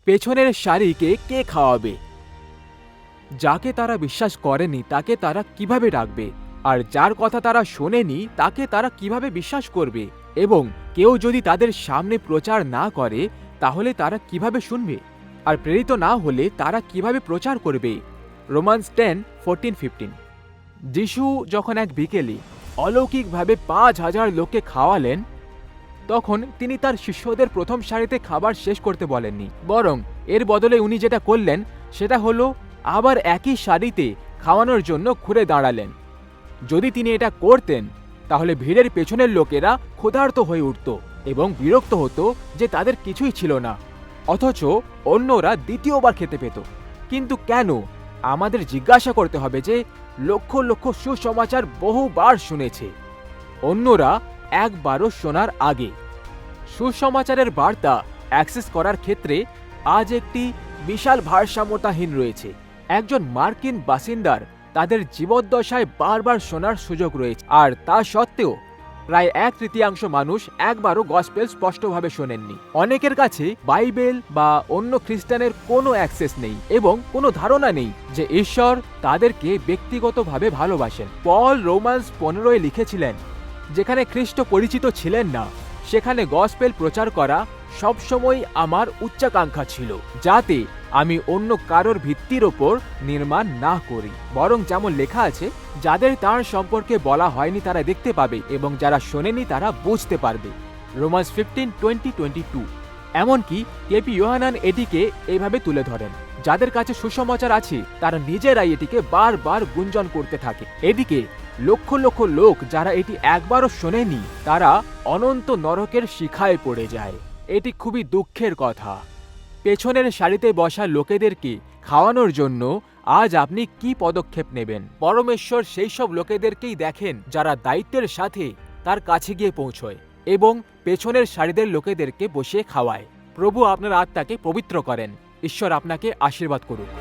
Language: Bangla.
পেছনের সারিকে কে খাওয়াবে? যাকে তারা বিশ্বাস করেনি তাকে তারা কিভাবে ডাকবে? আর যার কথা তারা শোনেনি তাকে তারা কিভাবে বিশ্বাস করবে? এবং কেউ যদি তাদের সামনে প্রচার না করে তাহলে তারা কিভাবে শুনবে? আর প্রেরিত না হলে তারা কিভাবে প্রচার করবে? রোমান্স 10:14-15। যিশু যখন এক বিকেলে অলৌকিকভাবে 5,000 লোককে খাওয়ালেন, তখন তিনি তার শিষ্যদের প্রথম সারিতে খাবার শেষ করতে বলেননি, বরং এর বদলে উনি যেটা করলেন সেটা হলো আবার একই সারিতে খাওয়ানোর জন্য ঘুরে দাঁড়ালেন। যদি তিনি এটা করতেন তাহলে ভিড়ের পেছনের লোকেরা ক্ষুধার্ত হয়ে উঠত এবং বিরক্ত হতো যে তাদের কিছুই ছিল না, অথচ অন্যরা দ্বিতীয়বার খেতে পেত। কিন্তু কেন? আমাদের জিজ্ঞাসা করতে হবে যে লক্ষ লক্ষ সুসমাচার বহুবার শুনেছে, অন্যরা একবারও শোনার আগে। সুসমাচারের বার্তা অ্যাক্সেস করার ক্ষেত্রে আজ একটি বিশাল ভারসাম্যতাহীন রয়েছে। একজন মার্কিন বাসিন্দার তাদের জীবদ্দশায় বারবার শোনার সুযোগ রয়েছে, আর তা সত্ত্বেও প্রায় 1/3 মানুষ একবারও গসপেল স্পষ্টভাবে শোনেননি। অনেকের কাছে বাইবেল বা অন্য খ্রিস্টানের কোনো অ্যাক্সেস নেই এবং কোনো ধারণা নেই যে ঈশ্বর তাদেরকে ব্যক্তিগতভাবে ভালোবাসেন। পল রোমান্স 15 লিখেছিলেন, যেখানে খ্রিস্ট পরিচিত ছিলেন না সেখানে গসপেল প্রচার করা সবসময় আমার উচ্চাকাঙ্ক্ষা ছিল, যাতে আমি অন্য কারোর ভিত্তির ওপর নির্মাণ না করি, বরং যেমন লেখা আছে, যাদের তার সম্পর্কে বলা হয়নি তারা দেখতে পাবে এবং যারা শোনেনি তারা বুঝতে পারবে। রোমান্স 15:20-22। এমনকি কেপি ইয়োহানান এটিকে এইভাবে তুলে ধরেন, যাদের কাছে সুসমাচার আছে তারা নিজেরাই এটিকে বারবার গুঞ্জন করতে থাকে। এদিকে লক্ষ লক্ষ লোক যারা এটি একবারও শোনেনি তারা অনন্ত নরকের শিখায় পড়ে যায়। এটি খুবই দুঃখের কথা। পেছনের সারিতে বসা লোকেদেরকে খাওয়ানোর জন্য আজ আপনি কি পদক্ষেপ নেবেন? পরমেশ্বর সেই সব লোকেদেরকেই দেখেন যারা দায়িত্বের সাথে তার কাছে গিয়ে পৌঁছয় এবং পেছনের সারিদের লোকেদেরকে বসিয়ে খাওয়ায়। প্রভু আপনার আত্মাকে পবিত্র করেন। ঈশ্বর আপনাকে আশীর্বাদ করুক।